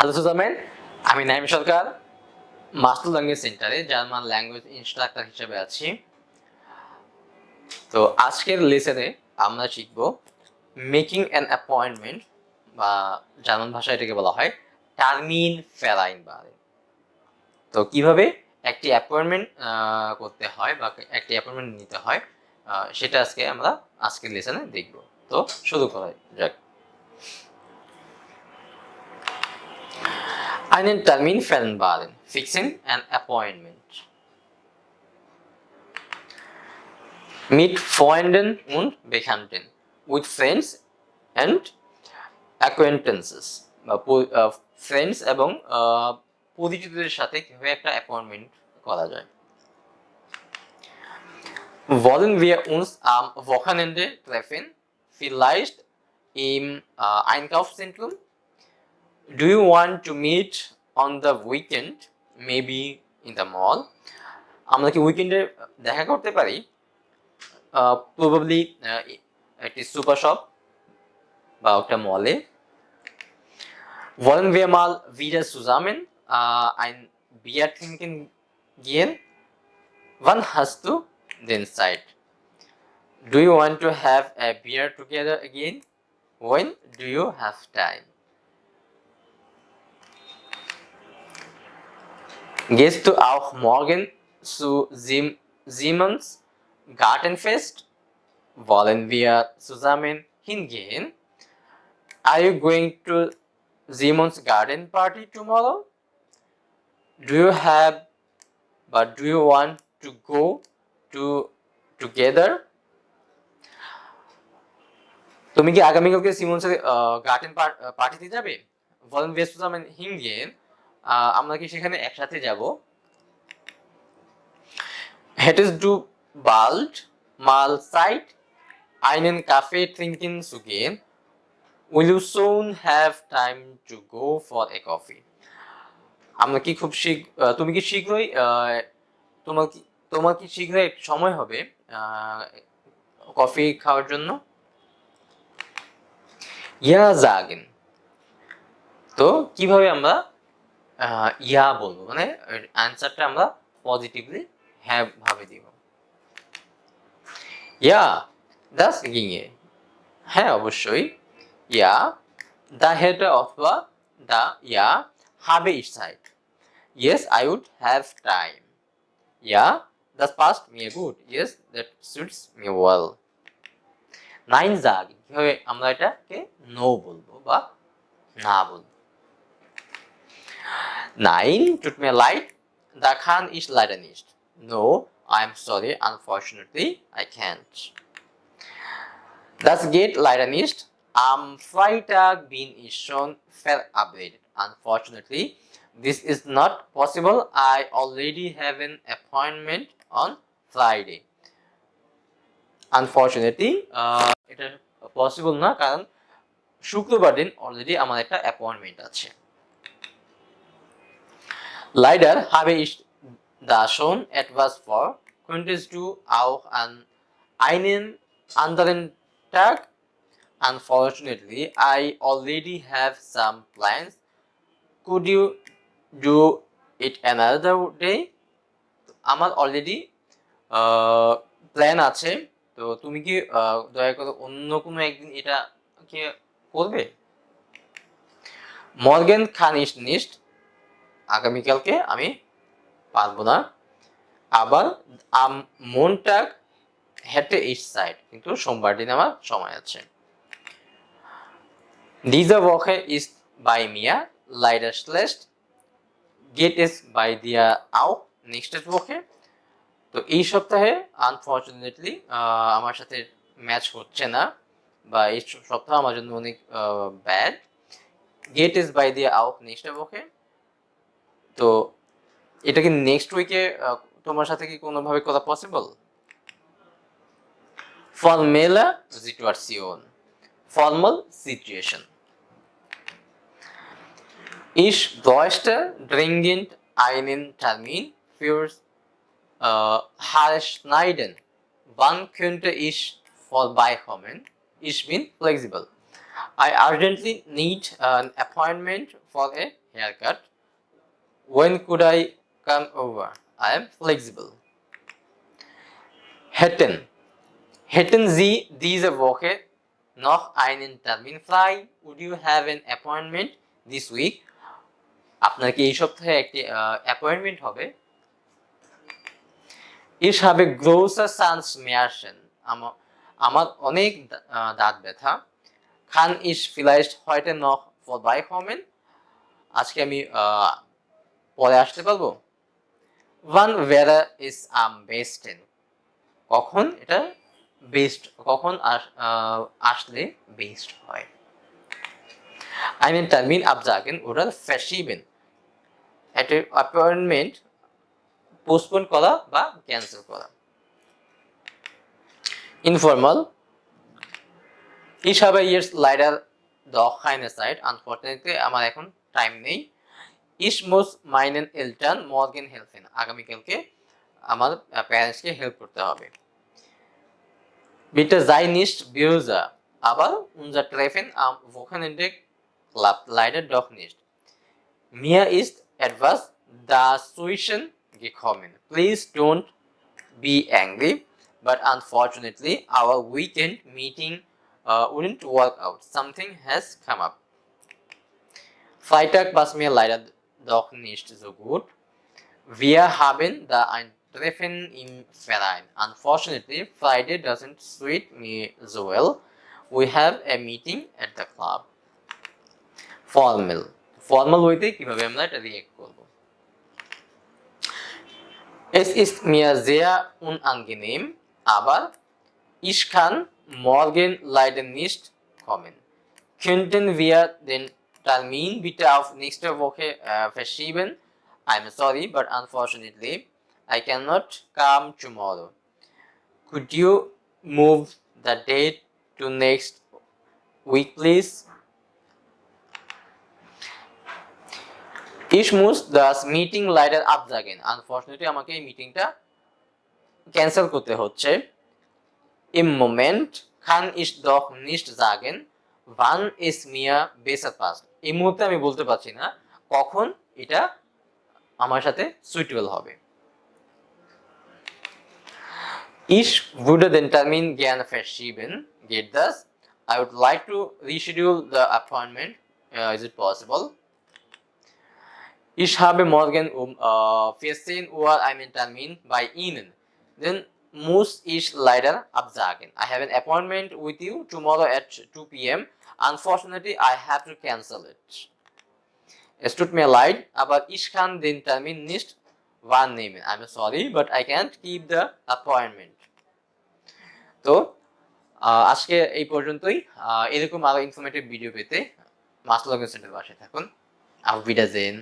Hello সুজামেন, আমি নাইম সরকার master language সেন্টারে German language instructor হিসেবে আছি। তো আজকের লেসনে আমরা শিখব মেকিং অ্যান অ্যাপয়েন্টমেন্ট, বা জার্মান ভাষায় এটাকে বলা হয় টার্মিন ফেরাইনবারেন। তো কিভাবে একটি অ্যাপয়েন্টমেন্ট করতে হয় বা একটি অ্যাপয়েন্টমেন্ট নিতে হয় সেটা আমরা আজকের লেসনে দেখব। তো শুরু করা যাক। Einen Termin vereinbaren. Fixing an appointment. Mit Freunden und Bekannten. With friends and acquaintances. Friends এবং পরিচিতদের সাথে কিভাবে একটা অ্যাপয়েন্টমেন্ট করা যায়। Wollen wir uns am Wochenende treffen? Vielleicht im Einkaufszentrum? Do you want to meet on the weekend? Maybe in the mall? আমরা কি উইকেন্ডে দেখা করতে পারি? Probably একটি সুপার শপ বা একটা মলে। Wollen wir mal wieder zusammen ein Bier trinken gehen? Wann hast du denn Zeit? Do you want to have a beer together again? When do you have time? Gehst du auch morgen zu Simons Gartenfest? Wollen wir zusammen hingehen? Are you going to Simon's garden party tomorrow? Do you want to go together? তুমি কি আগামীকালকে সিমন্সের garden পার্টিতে যাবে? Wollen wir zusammen hingehen? আমরা কি সেখানে একসাথে যাব? Hättest du bald mal Zeit, einen Kaffee trinken zu gehen? Will you soon have time to go for a coffee? আমরা কি তুমি কি শীঘ্রই তোমার কি শীঘ্রই সময় হবে কফি খাওয়ার জন্য? ইয়া জাগেন। তো কিভাবে আমরা ইয়া বলবো, মানে অ্যান্সারটা আমরা পজিটিভলি হ্যাঁ ভাবে দিব। ইয়া দাস গিঙে, হ্যাঁ অবশ্যই। ইয়া দা হেটা অথবা দা ইয়া habe ich Zeit. Yes, I would have time. Ja, das passt mir gut. Yes, that suits me well. Nein sagen, কিভাবে আমরা এটাকে নো বলবো বা না বলবো। Nein, tut mir leid, da kann ich leider nicht. No, I'm sorry, unfortunately, I can't. Das geht leider nicht. Am Freitag bin ich schon verabredet. Unfortunately, this is not possible. I already have an appointment on Friday. Unfortunately, এটা possible না, কারণ শুক্রবার দিন already আমার একটা appointment আছে। Leider habe ich da schon etwas vor. Könntest du auch an einen anderen Tag? Unfortunately, I already have some plans. Could you do it another day? আমার already plan আছে, তো তুমি কি দয়া করে অন্য কোনো একদিন এটা কি করবে? Morgen kann ich nicht, আগামীকালকে আমি পারবো না। আবার am Montag hätte ich Zeit, কিন্তু সোমবার দিন আমার সময় আছে। Diese Woche ist bei mir leider schlecht. Geht es bei dir auch nächste Woche? তো এই সপ্তাহে আনফরচুনেটলি আমার সাথে ম্যাচ হচ্ছে না, বা এই সপ্তাহ আমার জন্য অনেক ব্যাড। গেট ইজ বাই দিয়ে আউট নেক্সট ওকে। তো এটা কি নেক্সট উইকে তোমার সাথে কি কোনোভাবে করা possible? Formal situation, formal situation. Ich bräuchte dringend einen Termin für Haarschneiden. Wann könnte ich vorbeikommen? Ich bin flexibel. I urgently need an appointment for a haircut. When could I come over? I am flexible. Hätten Sie diese Woche noch einen Termin frei? Would you have an appointment this week? আপনার কি এই সপ্তাহে একটি appointment হবে? Ich habe große Zahnschmerzen. আমার অনেক দাঁত ব্যথা। Kann ich vielleicht heute noch vorbeikommen? আজকে আমি পরে আসতে পারবো? Wann wäre es am besten? কখন এটা বেস্ট, কখন আসলে বেস্ট হয়? Einen Termin absagen oder verschieben. একটা অ্যাপয়েন্টমেন্ট পোস্টপোন করা বা ক্যান্সেল করা। Informal. Ich habe jetzt leider doch keine Zeit. Unfortunately, আমার এখন টাইম নেই। Ich muss meinen Eltern morgen helfen. আগামীকালকে আমার প্যারেন্টসকে হেল্প করতে হবে। Bitte sei nicht böse, aber unser Treffen am Wochenende klappt leider doch nicht. Mir ist etwas dazwischen gekommen. Please don't be angry, but unfortunately our weekend meeting wouldn't work out. Something has come up. Freitag passt mir leider doch nicht so gut. Wir haben da ein Treffen im Verein. Unfortunately, Friday doesn't suit me so well. We have a meeting at the club. Formal হইতে কিভাবে আমরা এটা react করব? Es ist mir sehr unangenehm, aber ich kann morgen leider nicht kommen. Könnten wir den Termin bitte auf nächste Woche verschieben? I'm sorry, but unfortunately, I cannot come tomorrow. Could you move the date to next week, please? Ich muss das Meeting leider absagen. Unfortunately, আমাকে এই মিটিংটা cancel করতে হচ্ছে। Im Moment kann ich doch nicht sagen, wann es mir besser passt. এই মুহূর্তে আমি বলতে পারছি না কখন এটা আমার সাথে সুইটেবল হবে। Ich würde den Termin gerne verschieben. Geht das? I would like to reschedule the appointment. Is it possible? Ich habe morgen um 14 Uhr einen Termin bei Ihnen. Then muss ich leider absagen. I have an appointment with you tomorrow at 2 p.m. Unfortunately, I have to cancel it. Es tut mir leid, aber ich kann den Termin nicht wahrnehmen. I'm sorry, but I can't keep the appointment. তো আজকে এই পর্যন্তই। এরকম আরো informative video পেতে মাসলগন centre পাশে থাকুন। Auf Wiedersehen.